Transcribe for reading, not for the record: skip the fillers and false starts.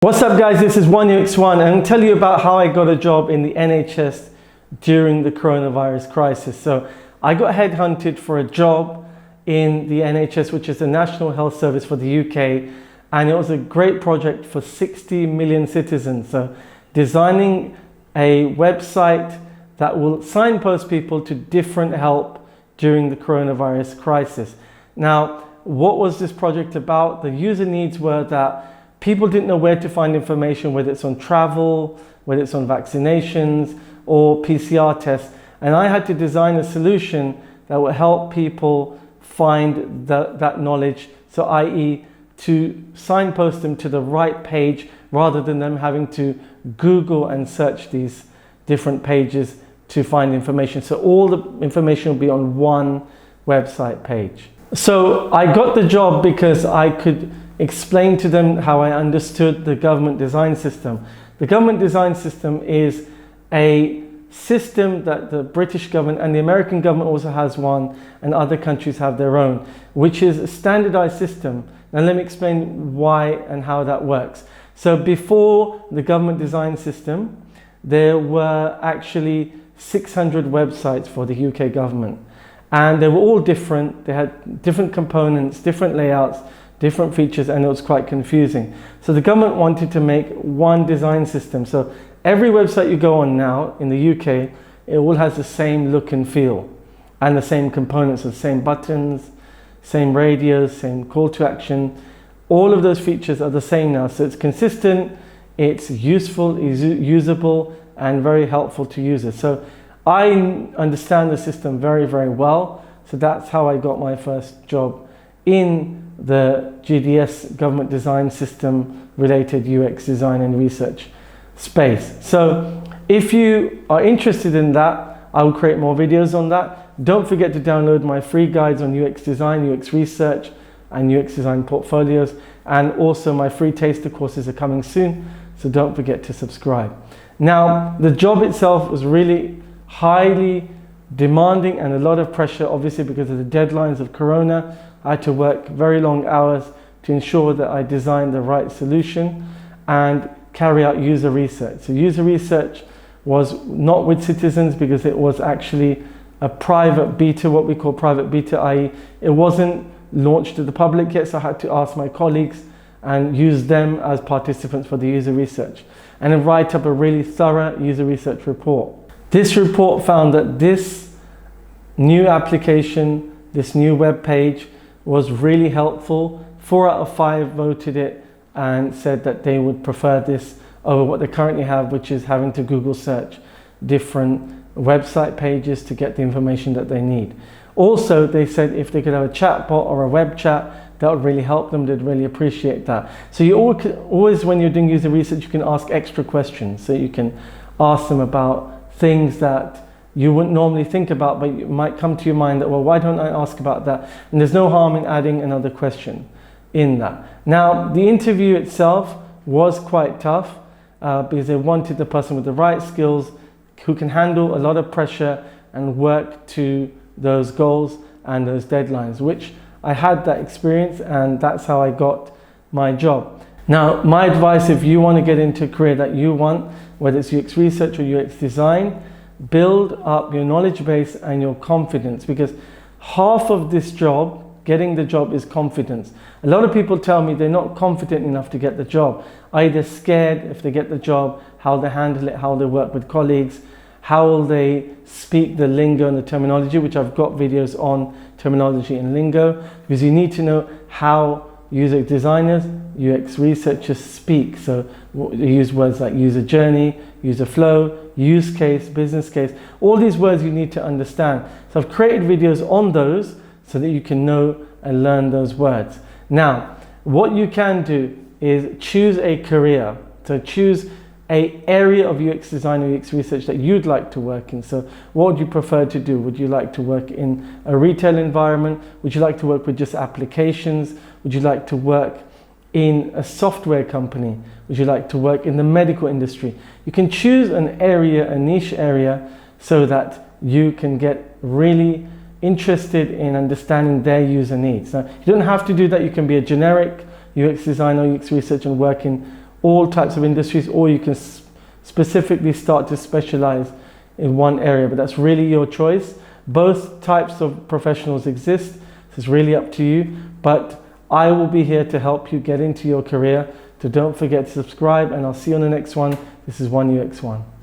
What's up guys, this is 1UX1 and I'm going to tell you about how I got a job in the NHS during the coronavirus crisis. So I got headhunted for a job in the NHS, which is the National Health Service for the UK, and it was a great project for 60 million citizens. So designing a website that will signpost people to different help during the coronavirus crisis. Now, what was this project about? The user needs were that people didn't know where to find information, whether it's on travel, whether it's on vaccinations or PCR tests. And I had to design a solution that would help people find that knowledge. So i.e. to signpost them to the right page rather than them having to Google and search these different pages to find information. So all the information will be on one website page. So I got the job because I could explain to them how I understood the government design system. The government design system is a system that the British government and the American government also has one, and other countries have their own, which is a standardized system. Now let me explain why and how that works. So before the government design system, there were actually 600 websites for the UK government, and they were all different. They had different components, different layouts, different features, and it was quite confusing. So the government wanted to make one design system. So every website you go on now in the UK, it all has the same look and feel and the same components, the same buttons, same radios, same call to action. All of those features are the same now. So it's consistent, it's useful, it's usable, and very helpful to users. So I understand the system very, very well. So that's how I got my first job in the GDS government design system related UX design and research space. So if you are interested in that, I will create more videos on that. Don't forget to download my free guides on UX design, UX research, and UX design portfolios. And also my free taster courses are coming soon, so don't forget to subscribe. Now, the job itself was really highly demanding and a lot of pressure, obviously because of the deadlines of Corona. I had to work very long hours to ensure that I designed the right solution and carry out user research. So user research was not with citizens because it was actually a private beta, what we call private beta, i.e. it wasn't launched to the public yet, so I had to ask my colleagues and use them as participants for the user research and then write up a really thorough user research report. This report found that this new application, this new web page, was really helpful. 4 out of 5 voted it and said that they would prefer this over what they currently have, which is having to Google search different website pages to get the information that they need. Also, they said if they could have a chatbot or a web chat, that would really help them. They'd really appreciate that. So you always, when you're doing user research, you can ask extra questions. So you can ask them about things that you wouldn't normally think about, but it might come to your mind that, well, why don't I ask about that? And there's no harm in adding another question in that. Now, the interview itself was quite tough because they wanted the person with the right skills who can handle a lot of pressure and work to those goals and those deadlines, which I had that experience, and that's how I got my job. Now, my advice, if you want to get into a career that you want, whether it's UX research or UX design, build up your knowledge base and your confidence, because half of this job, getting the job, is confidence. A lot of people tell me they're not confident enough to get the job. Either scared if they get the job, how they handle it, how they work with colleagues, how will they speak the lingo and the terminology, which I've got videos on terminology and lingo, because you need to know how user designers, UX researchers speak. So they use words like user journey, user flow, use case, business case. All these words you need to understand. So I've created videos on those so that you can know and learn those words. Now, what you can do is choose a career. So choose an area of UX design or UX research that you'd like to work in. So what would you prefer to do? Would you like to work in a retail environment? Would you like to work with just applications? Would you like to work in a software company? Would you like to work in the medical industry? You can choose an area, a niche area, so that you can get really interested in understanding their user needs. Now, you don't have to do that. You can be a generic UX designer, UX researcher, and work in all types of industries, or you can specifically start to specialize in one area, but that's really your choice. Both types of professionals exist, so it's really up to you, but I will be here to help you get into your career. So don't forget to subscribe, and I'll see you on the next one. This is OneUX1.